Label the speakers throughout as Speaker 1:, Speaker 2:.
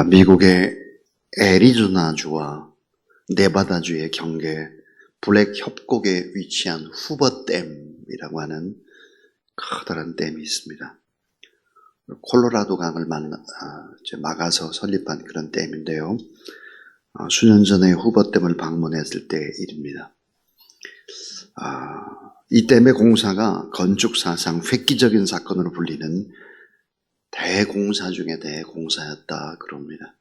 Speaker 1: 미국의 애리조나주와 네바다주의 경계 블랙 협곡에 위치한 후버댐이라고 하는 커다란 댐이 있습니다. 콜로라도 강을 막아서 설립한 그런 댐인데요. 수년 전에 후버댐을 방문했을 때 일입니다. 이 댐의 공사가 건축사상 획기적인 사건으로 불리는 대공사 중에 대공사였다 그럽니다.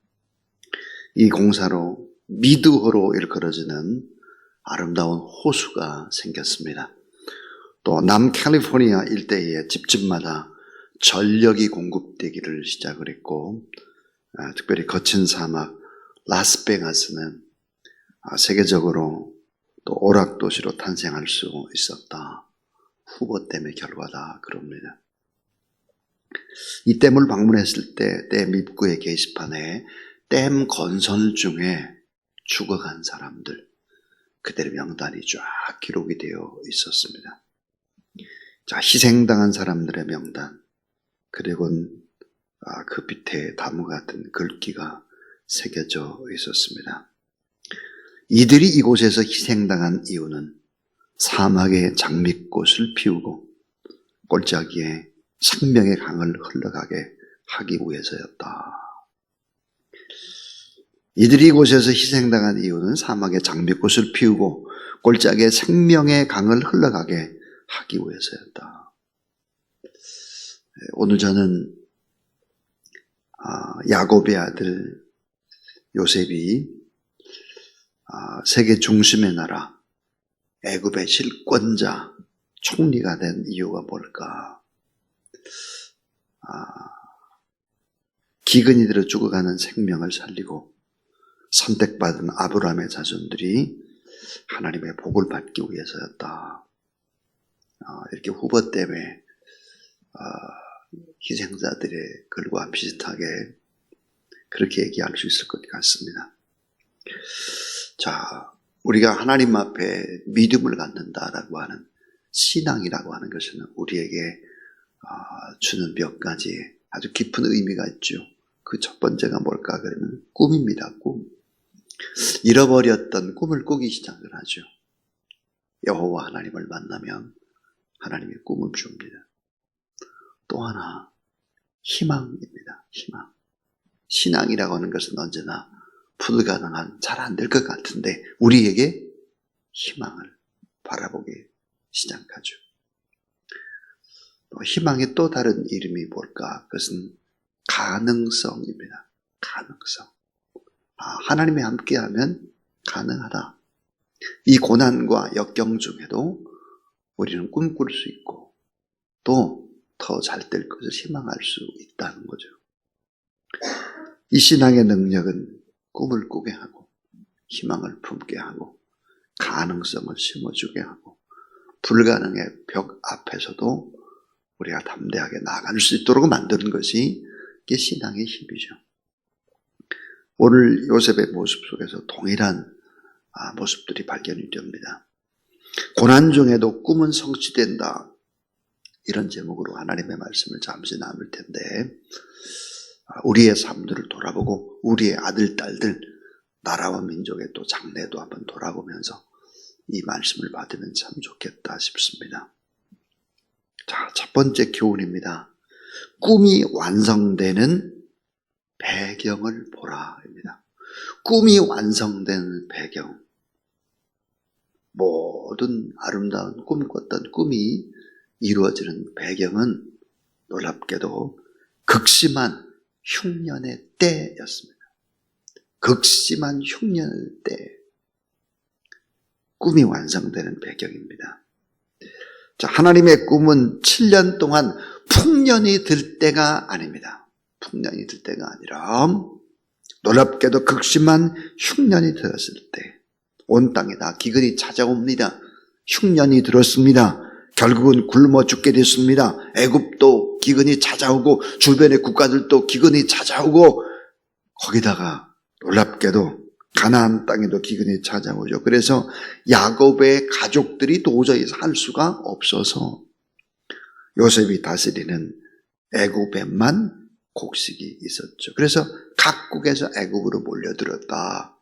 Speaker 1: 이 공사로 미드호로 일컬어지는 아름다운 호수가 생겼습니다. 또 남캘리포니아 일대의 집집마다 전력이 공급되기를 시작을 했고, 특별히 거친 사막 라스베가스는 세계적으로 또 오락도시로 탄생할 수 있었다. 후버댐의 결과다 그럽니다. 이 댐을 방문했을 때 댐 입구의 게시판에 댐 건설 중에 죽어간 사람들, 그들의 명단이 쫙 기록이 되어 있었습니다. 자, 희생당한 사람들의 명단, 그리고 그 밑에 나무 같은 글귀가 새겨져 있었습니다. 이들이 이곳에서 희생당한 이유는 사막의 장미꽃을 피우고 골짜기에 생명의 강을 흘러가게 하기 위해서였다. 이들이 이곳에서 희생당한 이유는 사막의 장미꽃을 피우고 골짜기에 생명의 강을 흘러가게 하기 위해서였다. 오늘 저는 야곱의 아들 요셉이 세계 중심의 나라 애굽의 실권자 총리가 된 이유가 뭘까? 기근이 들어 죽어가는 생명을 살리고 선택받은 아브라함의 자손들이 하나님의 복을 받기 위해서였다. 이렇게 후버댐의 희생자들의 글과 비슷하게 그렇게 얘기할 수 있을 것 같습니다. 자, 우리가 하나님 앞에 믿음을 갖는다라고 하는 신앙이라고 하는 것은 우리에게 주는 몇 가지 아주 깊은 의미가 있죠. 그 첫 번째가 뭘까 그러면 꿈입니다. 꿈. 잃어버렸던 꿈을 꾸기 시작을 하죠. 여호와 하나님을 만나면 하나님이 꿈을 줍니다. 또 하나 희망입니다. 희망. 신앙이라고 하는 것은 언제나 불가능한, 잘 안 될 것 같은데 우리에게 희망을 바라보기 시작하죠. 희망의 또 다른 이름이 뭘까? 그것은 가능성입니다. 가능성. 하나님이 함께하면 가능하다. 이 고난과 역경 중에도 우리는 꿈꿀 수 있고 또 더 잘 될 것을 희망할 수 있다는 거죠. 이 신앙의 능력은 꿈을 꾸게 하고 희망을 품게 하고 가능성을 심어주게 하고 불가능의 벽 앞에서도 우리가 담대하게 나아갈 수 있도록 만드는 것이 이게 신앙의 힘이죠. 오늘 요셉의 모습 속에서 동일한 모습들이 발견이 됩니다. 고난 중에도 꿈은 성취된다. 이런 제목으로 하나님의 말씀을 잠시 나눌 텐데 우리의 삶들을 돌아보고 우리의 아들, 딸들, 나라와 민족의 또 장래도 한번 돌아보면서 이 말씀을 받으면 참 좋겠다 싶습니다. 자, 첫 번째 교훈입니다. 꿈이 완성되는 배경을 보라입니다. 꿈이 완성되는 배경. 모든 아름다운 꿈꿨던 꿈이 이루어지는 배경은 놀랍게도 극심한 흉년의 때였습니다. 극심한 흉년의 때. 꿈이 완성되는 배경입니다. 자, 하나님의 꿈은 7년 동안 풍년이 들 때가 아닙니다. 풍년이 들 때가 아니라 놀랍게도 극심한 흉년이 들었을 때 온 땅에 다 기근이 찾아옵니다. 흉년이 들었습니다. 결국은 굶어 죽게 됐습니다. 애굽도 기근이 찾아오고 주변의 국가들도 기근이 찾아오고 거기다가 놀랍게도 가나안 땅에도 기근이 찾아오죠. 그래서 야곱의 가족들이 도저히 살 수가 없어서 요셉이 다스리는 애굽에만 곡식이 있었죠. 그래서 각국에서 애굽으로 몰려들었다.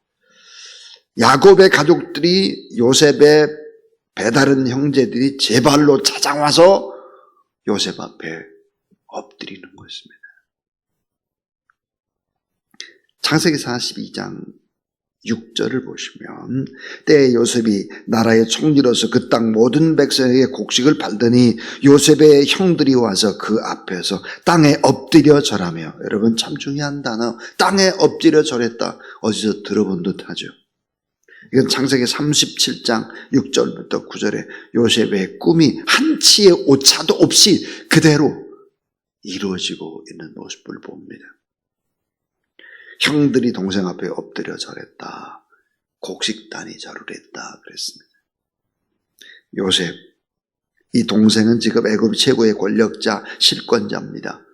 Speaker 1: 야곱의 가족들이 요셉의 배다른 형제들이 제 발로 찾아와서 요셉 앞에 엎드리는 것입니다. 창세기 42장 6절을 보시면 때에 요셉이 나라의 총리로서 그 땅 모든 백성에게 곡식을 팔더니 요셉의 형들이 와서 그 앞에서 땅에 엎드려 절하며, 여러분 참 중요한 단어, 땅에 엎드려 절했다. 어디서 들어본 듯하죠. 이건 창세기 37장 6절부터 9절에 요셉의 꿈이 한치의 오차도 없이 그대로 이루어지고 있는 모습을 봅니다. 형들이 동생 앞에 엎드려 절했다. 곡식단이 절을 했다 그랬습니다. 요셉, 이 동생은 지금 애굽 최고의 권력자, 실권자입니다.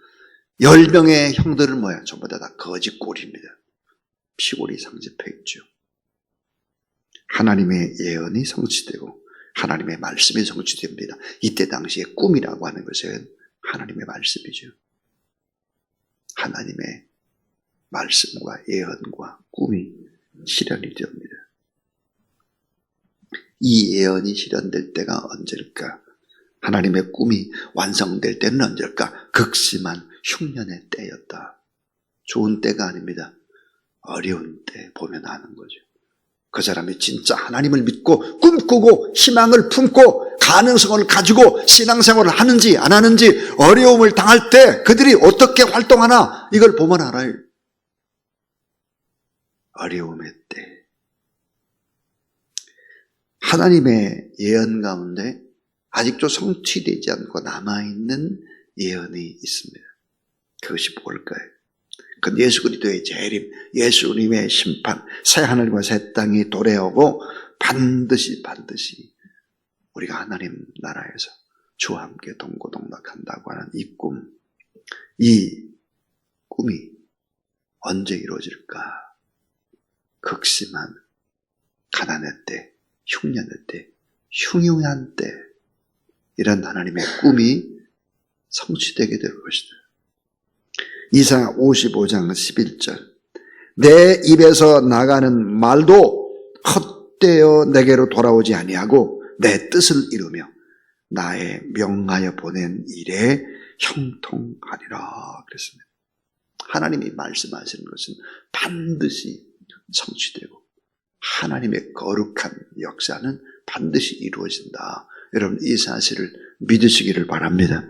Speaker 1: 10명의 형들은 뭐야? 전부 다 거짓골입니다. 피골이 상집했죠. 하나님의 예언이 성취되고 하나님의 말씀이 성취됩니다. 이때 당시에 꿈이라고 하는 것은 하나님의 말씀이죠. 하나님의 말씀과 예언과 꿈이 실현이 됩니다. 이 예언이 실현될 때가 언제일까? 하나님의 꿈이 완성될 때는 언제일까? 극심한 흉년의 때였다. 좋은 때가 아닙니다. 어려운 때 보면 아는 거죠. 그 사람이 진짜 하나님을 믿고 꿈꾸고 희망을 품고 가능성을 가지고 신앙생활을 하는지 안 하는지, 어려움을 당할 때 그들이 어떻게 활동하나 이걸 보면 알아요. 어려움의 때 하나님의 예언 가운데 아직도 성취되지 않고 남아있는 예언이 있습니다. 그것이 뭘까요? 그 예수 그리스도의 재림, 예수님의 심판, 새 하늘과 새 땅이 도래하고 반드시 우리가 하나님 나라에서 주와 함께 동고동락한다고 하는 이 꿈, 이 꿈이 언제 이루어질까? 극심한 가난의 때, 흉년의 때, 흉흉한 때, 이런 하나님의 꿈이 성취되게 될 것이다. 이사야 55장 11절, 내 입에서 나가는 말도 헛되어 내게로 돌아오지 아니하고 내 뜻을 이루며 나의 명하여 보낸 일에 형통하리라 그랬습니다. 하나님이 말씀하시는 것은 반드시 성취되고 하나님의 거룩한 역사는 반드시 이루어진다. 여러분 이 사실을 믿으시기를 바랍니다.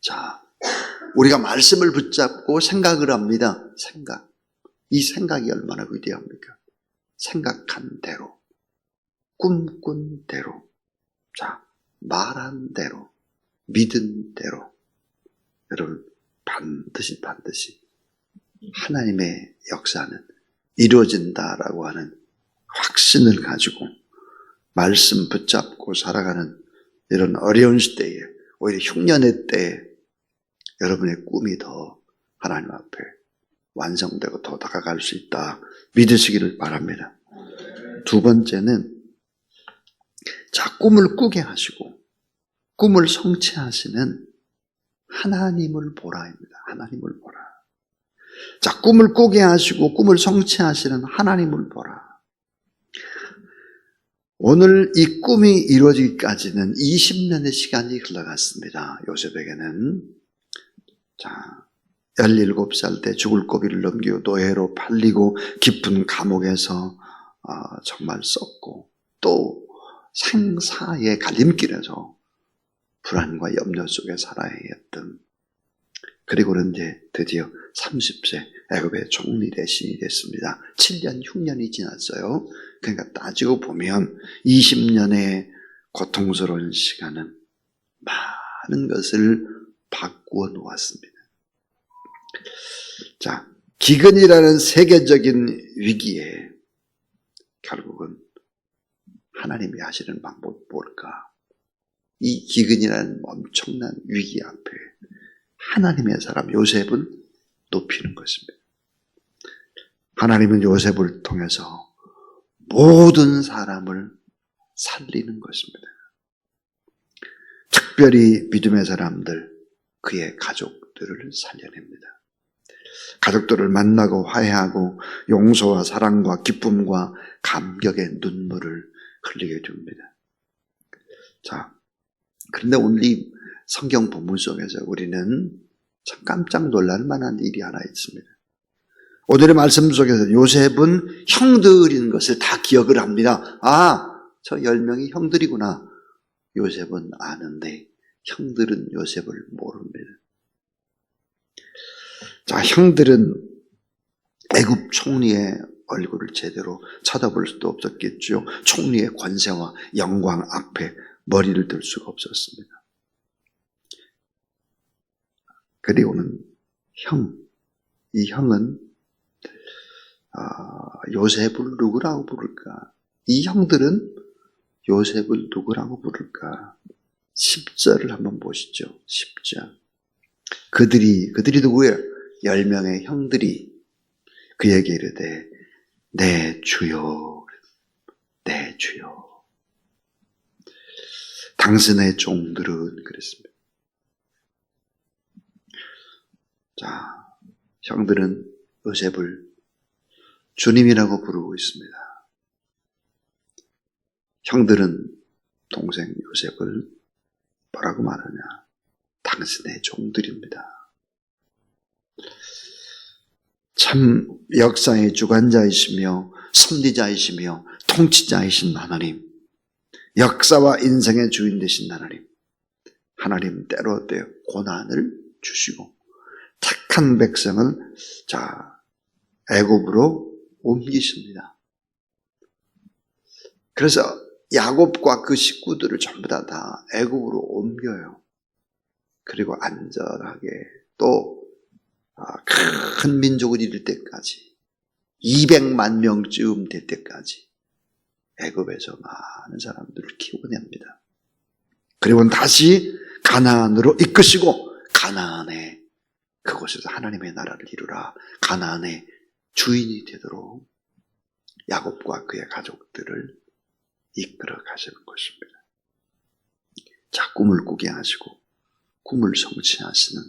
Speaker 1: 자, 우리가 말씀을 붙잡고 생각을 합니다. 이 생각이 얼마나 위대합니까? 생각한 대로, 꿈꾼 대로, 자, 말한 대로, 믿은 대로, 여러분 반드시 하나님의 역사는 이루어진다라고 하는 확신을 가지고 말씀 붙잡고 살아가는 이런 어려운 시대에, 오히려 흉년의 때에 여러분의 꿈이 더 하나님 앞에 완성되고 더 다가갈 수 있다 믿으시기를 바랍니다. 두 번째는, 자, 꿈을 꾸게 하시고 꿈을 성취하시는 하나님을 보라입니다. 하나님을 보라. 자, 꿈을 꾸게 하시고 꿈을 성취하시는 하나님을 보라. 오늘 이 꿈이 이루어지기까지는 20년의 시간이 흘러갔습니다. 요셉에게는. 자, 17살 때 죽을 고비를 넘기고 노예로 팔리고 깊은 감옥에서 정말 썩고, 또 생사의 갈림길에서 불안과 염려 속에 살아야 했던, 그리고는 이제 드디어 30세 애굽의 총리 대신이 됐습니다. 7년 흉년이 지났어요. 그러니까 따지고 보면 20년의 고통스러운 시간은 많은 것을 바꾸어 놓았습니다. 자, 기근이라는 세계적인 위기에 결국은 하나님이 하시는 방법이 뭘까? 이 기근이라는 엄청난 위기 앞에 하나님의 사람 요셉은 높이는 것입니다. 하나님은 요셉을 통해서 모든 사람을 살리는 것입니다. 특별히 믿음의 사람들, 그의 가족들, 가족들을 살려냅니다. 가족들을 만나고 화해하고 용서와 사랑과 기쁨과 감격의 눈물을 흘리게 됩니다. 자, 그런데 오늘 이 성경 본문 속에서 우리는 참 깜짝 놀랄 만한 일이 하나 있습니다. 오늘의 말씀 속에서 요셉은 형들인 것을 다 기억을 합니다. 아, 저 10명이 형들이구나. 요셉은 아는데 형들은 요셉을 모릅니다. 자, 형들은 애굽 총리의 얼굴을 제대로 쳐다볼 수도 없었겠죠. 총리의 권세와 영광 앞에 머리를 들 수가 없었습니다. 그리고는 이 형은 요셉을 누구라고 부를까? 이 형들은 요셉을 누구라고 부를까? 10절을 한번 보시죠. 10절. 그들이 누구예요? 10명의 형들이 그에게 이르되 네 주여, 네 주여. 당신의 종들은 그랬습니다. 자, 형들은 요셉을 주님이라고 부르고 있습니다. 형들은 동생 요셉을 뭐라고 말하냐? 당신의 종들입니다. 참 역사의 주관자이시며 섭리자이시며 통치자이신 하나님, 역사와 인생의 주인 되신 하나님, 하나님 때로 고난을 주시고 택한 백성을 애굽으로 옮기십니다. 그래서 야곱과 그 식구들을 전부 다 애굽으로 옮겨요. 그리고 안전하게 또 큰 민족을 이룰 때까지 200만 명쯤 될 때까지 애굽에서 많은 사람들을 키워냅니다. 그리고 다시 가나안으로 이끄시고 가나안에 그곳에서 하나님의 나라를 이루라, 가나안의 주인이 되도록 야곱과 그의 가족들을 이끌어 가시는 것입니다. 자, 꿈을 꾸게 하시고 꿈을 성취하시는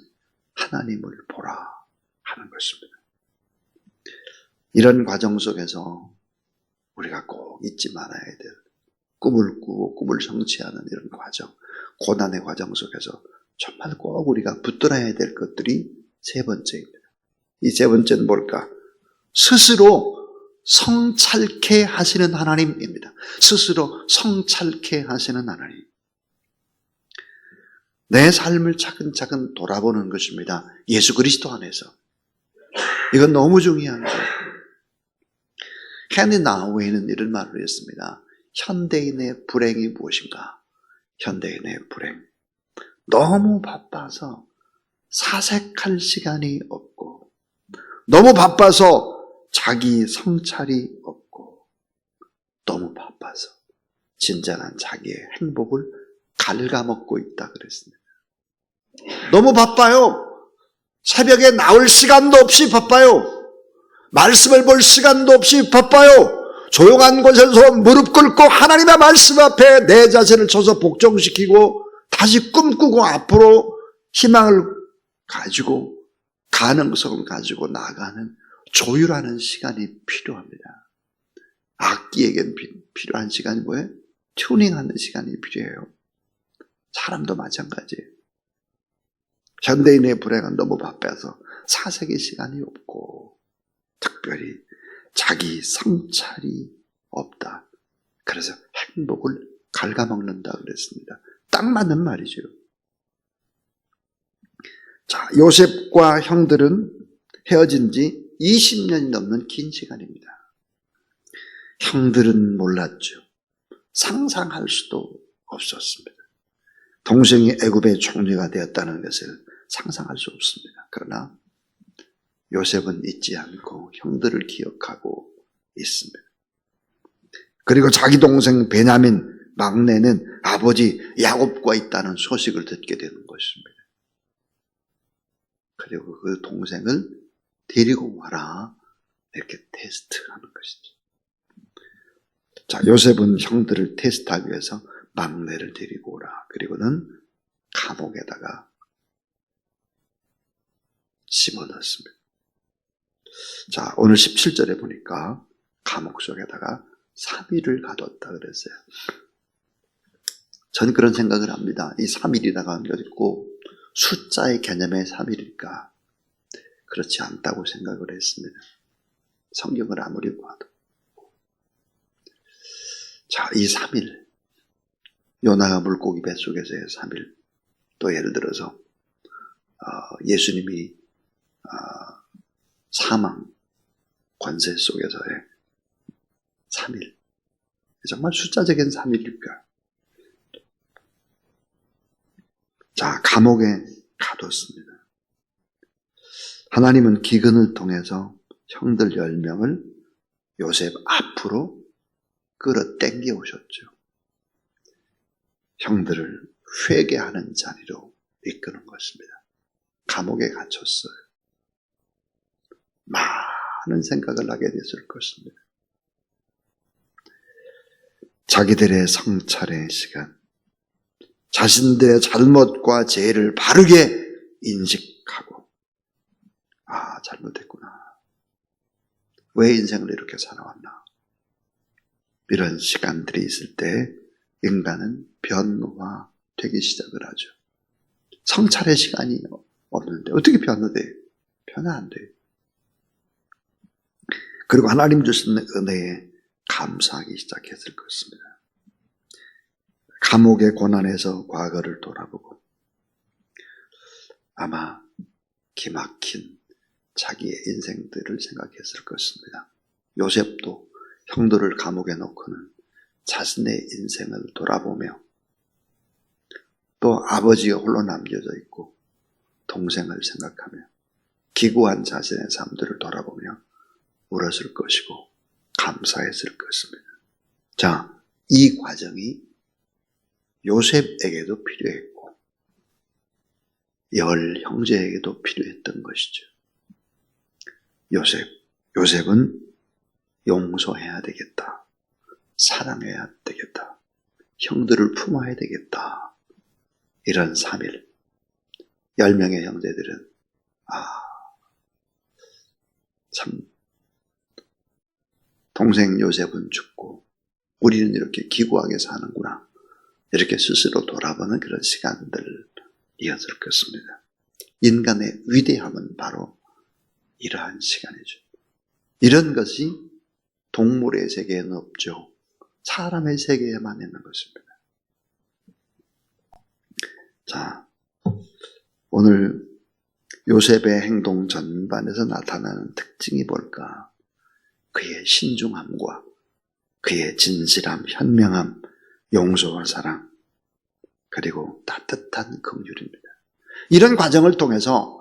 Speaker 1: 하나님을 보라 하는 것입니다. 이런 과정 속에서 우리가 꼭 잊지 말아야 될 꿈을 꾸고 꿈을 성취하는 이런 과정, 고난의 과정 속에서 정말 꼭 우리가 붙들어야 될 것들이 세 번째입니다. 이 세 번째는 뭘까? 스스로 성찰케 하시는 하나님입니다. 스스로 성찰케 하시는 하나님. 내 삶을 차근차근 돌아보는 것입니다. 예수 그리스도 안에서. 이건 너무 중요한 거예요. 헨리 나우에는 이런 말을 했습니다. 현대인의 불행이 무엇인가? 현대인의 불행. 너무 바빠서 사색할 시간이 없고, 너무 바빠서 자기 성찰이 없고, 너무 바빠서 진정한 자기의 행복을 갉아먹고 있다 그랬습니다. 너무 바빠요. 새벽에 나올 시간도 없이 바빠요. 말씀을 볼 시간도 없이 바빠요. 조용한 곳에서 무릎 꿇고 하나님의 말씀 앞에 내 자신을 쳐서 복종시키고 다시 꿈꾸고 앞으로 희망을 가지고 가능성을 가지고 나가는 조율하는 시간이 필요합니다. 악기에겐 필요한 시간이 뭐예요? 튜닝하는 시간이 필요해요. 사람도 마찬가지예요. 현대인의 불행은 너무 바빠서 사색의 시간이 없고 특별히 자기 성찰이 없다. 그래서 행복을 갉아먹는다 그랬습니다. 딱 맞는 말이죠. 자, 요셉과 형들은 헤어진 지 20년이 넘는 긴 시간입니다. 형들은 몰랐죠. 상상할 수도 없었습니다. 동생이 애굽의 총리가 되었다는 것을 상상할 수 없습니다. 그러나 요셉은 잊지 않고 형들을 기억하고 있습니다. 그리고 자기 동생 베냐민 막내는 아버지 야곱과 있다는 소식을 듣게 되는 것입니다. 그리고 그 동생을 데리고 와라 이렇게 테스트하는 것이죠. 자, 요셉은 형들을 테스트하기 위해서 막내를 데리고 오라. 그리고는 감옥에다가 심어넣습니다. 자, 오늘 17절에 보니까 감옥 속에다가 3일을 가뒀다 그랬어요. 전 그런 생각을 합니다. 이 3일이라고 하는 것 있고 숫자의 개념의 3일일까? 그렇지 않다고 생각을 했습니다. 성경을 아무리 봐도. 자, 이 3일. 요나가 물고기 뱃속에서의 3일. 또 예를 들어서 예수님이 사망 권세 속에서의 3일. 정말 숫자적인 3일일까? 자, 감옥에 가뒀습니다. 하나님은 기근을 통해서 형들 10명을 요셉 앞으로 끌어 당겨 오셨죠. 형들을 회개하는 자리로 이끄는 것입니다. 감옥에 갇혔어요. 많은 생각을 하게 됐을 것입니다. 자기들의 성찰의 시간, 자신들의 잘못과 죄를 바르게 인식하고, 잘못했구나. 왜 인생을 이렇게 살아왔나? 이런 시간들이 있을 때 인간은 변화되기 시작을 하죠. 성찰의 시간이 없는데 어떻게 변화돼요? 변화 안 돼요. 그리고 하나님 주시는 은혜에 감사하기 시작했을 것입니다. 감옥의 고난에서 과거를 돌아보고 아마 기막힌 자기의 인생들을 생각했을 것입니다. 요셉도 형들을 감옥에 넣고는 자신의 인생을 돌아보며 또 아버지가 홀로 남겨져 있고 동생을 생각하며 기구한 자신의 삶들을 돌아보며 울었을 것이고 감사했을 것입니다. 자, 이 과정이 요셉에게도 필요했고 열 형제에게도 필요했던 것이죠. 요셉은 용서해야 되겠다. 사랑해야 되겠다. 형들을 품어야 되겠다. 이런 3일. 10명의 형제들은 참 동생 요셉은 죽고 우리는 이렇게 기구하게 사는구나. 이렇게 스스로 돌아보는 그런 시간들이었을 것입니다. 인간의 위대함은 바로 이러한 시간이죠. 이런 것이 동물의 세계에는 없죠. 사람의 세계에만 있는 것입니다. 자, 오늘 요셉의 행동 전반에서 나타나는 특징이 뭘까? 그의 신중함과 그의 진실함, 현명함, 용서와 사랑, 그리고 따뜻한 긍휼입니다. 이런 과정을 통해서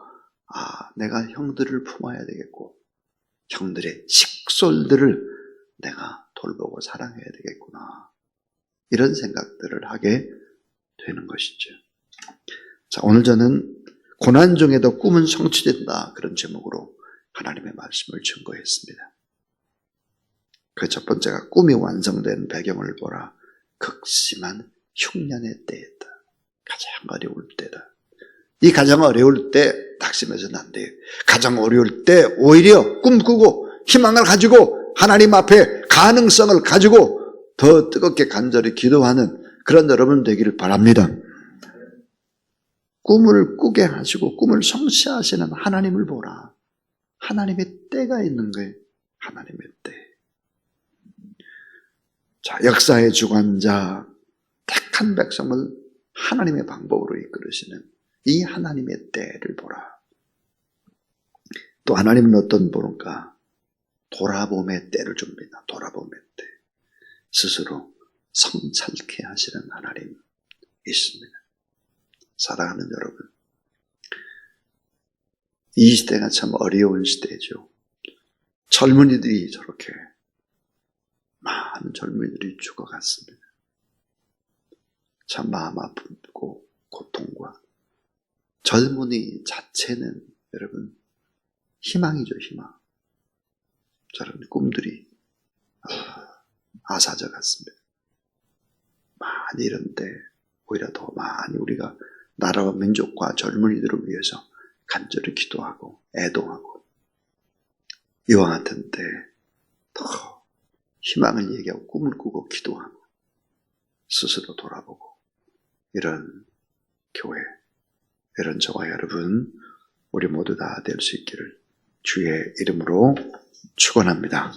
Speaker 1: 내가 형들을 품어야 되겠고 형들의 식솔들을 내가 돌보고 사랑해야 되겠구나. 이런 생각들을 하게 되는 것이죠. 자, 오늘 저는 고난 중에도 꿈은 성취된다. 그런 제목으로 하나님의 말씀을 증거했습니다. 그 첫 번째가 꿈이 완성된 배경을 보라. 극심한 흉년의 때였다. 가장 어려울 때다. 이 가장 어려울 때 낙심해서는 안 돼요. 가장 어려울 때 오히려 꿈꾸고 희망을 가지고 하나님 앞에 가능성을 가지고 더 뜨겁게 간절히 기도하는 그런 여러분 되기를 바랍니다. 꿈을 꾸게 하시고 꿈을 성취하시는 하나님을 보라. 하나님의 때가 있는 거예요. 하나님의 때. 자, 역사의 주관자, 택한 백성을 하나님의 방법으로 이끌으시는 이 하나님의 때를 보라. 또 하나님은 어떤 분인가? 돌아봄의 때를 줍니다. 돌아봄의 때. 스스로 성찰케 하시는 하나님 있습니다. 사랑하는 여러분, 이 시대가 참 어려운 시대죠. 젊은이들이 저렇게 많은 젊은이들이 죽어갔습니다. 참 마음 아프고 고통과 젊은이 자체는 여러분 희망이죠. 희망. 저런 꿈들이 아사져 갔습니다. 많이 이런데 오히려 더 많이 우리가 나라와 민족과 젊은이들을 위해서 간절히 기도하고 애동하고 이와 같은 때 더 희망을 얘기하고 꿈을 꾸고 기도하고 스스로 돌아보고 이런 교회, 이런 저와 여러분 우리 모두 다 될 수 있기를 주의 이름으로 축원합니다.